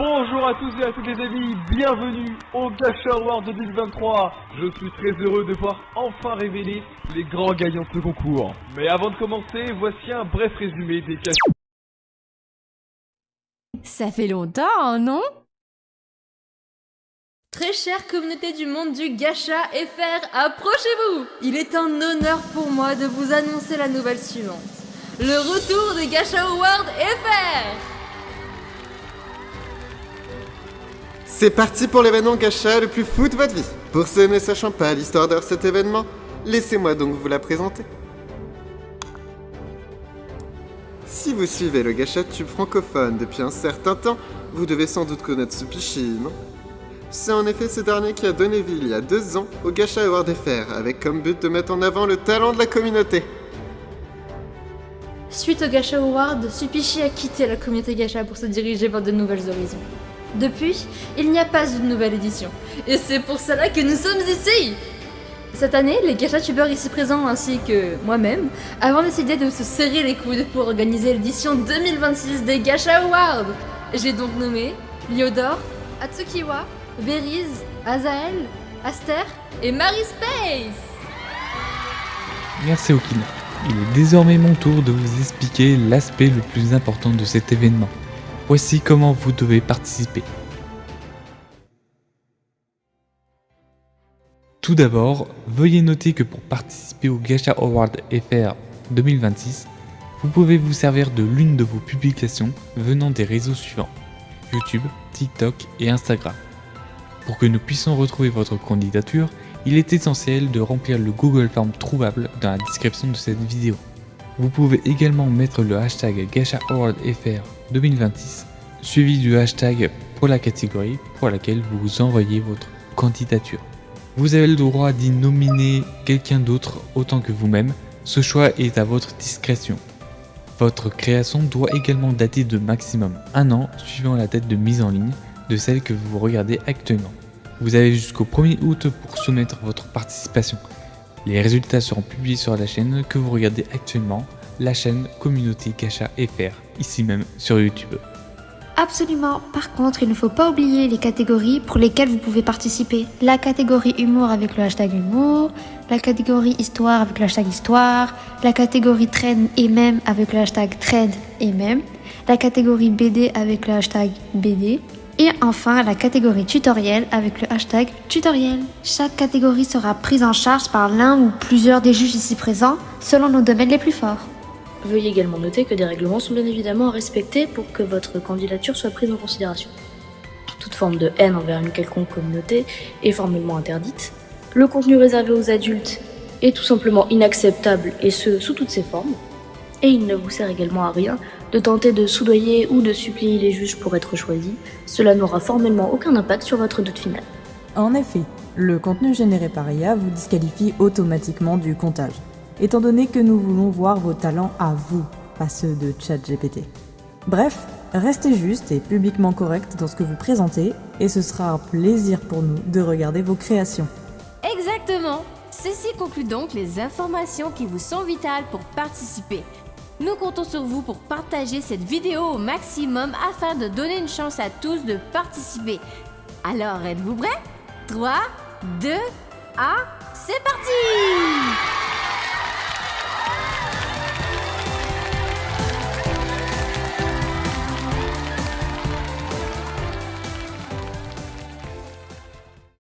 Bonjour à tous et à toutes les amis, bienvenue au Gacha Award 2023. Je suis très heureux de voir enfin révéler les grands gagnants de ce concours. Mais avant de commencer, voici un bref résumé des cachets. Ça fait longtemps, non? Très chère communauté du monde du Gacha FR, approchez-vous! Il est un honneur pour moi de vous annoncer la nouvelle suivante. Le retour des Gacha Awards FR! C'est parti pour l'événement Gacha le plus fou de votre vie. Pour ceux ne sachant pas l'histoire de cet événement, laissez-moi donc vous la présenter. Si vous suivez le Gacha Tube francophone depuis un certain temps, vous devez sans doute connaître Tsupishi, non? C'est en effet ce dernier qui a donné vie il y a 2 ans au Gacha Award FR, avec comme but de mettre en avant le talent de la communauté. Suite au Gacha Award, Tsupishi a quitté la communauté Gacha pour se diriger vers de nouvelles horizons. Depuis, il n'y a pas une nouvelle édition, et c'est pour cela que nous sommes ici! Cette année, les Gacha Tubeurs ici présents ainsi que moi-même avons décidé de se serrer les coudes pour organiser l'édition 2026 des Gacha Awards. J'ai donc nommé Liodor, Atsukiwa, Beriz, Azael, Aster et Marie Space. Merci Okina. Il est désormais mon tour de vous expliquer l'aspect le plus important de cet événement. Voici comment vous devez participer. Tout d'abord, veuillez noter que pour participer au Gacha Award FR 2026, vous pouvez vous servir de l'une de vos publications venant des réseaux suivants: YouTube, TikTok et Instagram. Pour que nous puissions retrouver votre candidature, il est essentiel de remplir le Google Form trouvable dans la description de cette vidéo. Vous pouvez également mettre le hashtag Gacha Award FR 2026 suivi du hashtag pour la catégorie pour laquelle vous envoyez votre candidature. Vous avez le droit d'y nominer quelqu'un d'autre autant que vous-même, ce choix est à votre discrétion. Votre création doit également dater de maximum 1 an suivant la date de mise en ligne de celle que vous regardez actuellement. Vous avez jusqu'au 1er août pour soumettre votre participation. Les résultats seront publiés sur la chaîne que vous regardez actuellement, la chaîne Communauté Gacha FR, ici même sur YouTube. Absolument. Par contre, il ne faut pas oublier les catégories pour lesquelles vous pouvez participer. La catégorie humour avec le hashtag humour, la catégorie histoire avec le hashtag histoire, la catégorie trend et mème avec le hashtag trend et mème, la catégorie BD avec le hashtag BD, et enfin la catégorie tutoriel avec le hashtag tutoriel. Chaque catégorie sera prise en charge par l'un ou plusieurs des juges ici présents, selon nos domaines les plus forts. Veuillez également noter que des règlements sont bien évidemment à respecter pour que votre candidature soit prise en considération. Toute forme de haine envers une quelconque communauté est formellement interdite. Le contenu réservé aux adultes est tout simplement inacceptable, et ce, sous toutes ses formes. Et il ne vous sert également à rien de tenter de soudoyer ou de supplier les juges pour être choisi. Cela n'aura formellement aucun impact sur votre note finale. En effet, le contenu généré par IA vous disqualifie automatiquement du comptage, étant donné que nous voulons voir vos talents à vous, pas ceux de ChatGPT. Bref, restez juste et publiquement correct dans ce que vous présentez, et ce sera un plaisir pour nous de regarder vos créations. Exactement. Ceci conclut donc les informations qui vous sont vitales pour participer. Nous comptons sur vous pour partager cette vidéo au maximum afin de donner une chance à tous de participer. Alors êtes-vous prêts? 3, 2, 1, c'est parti!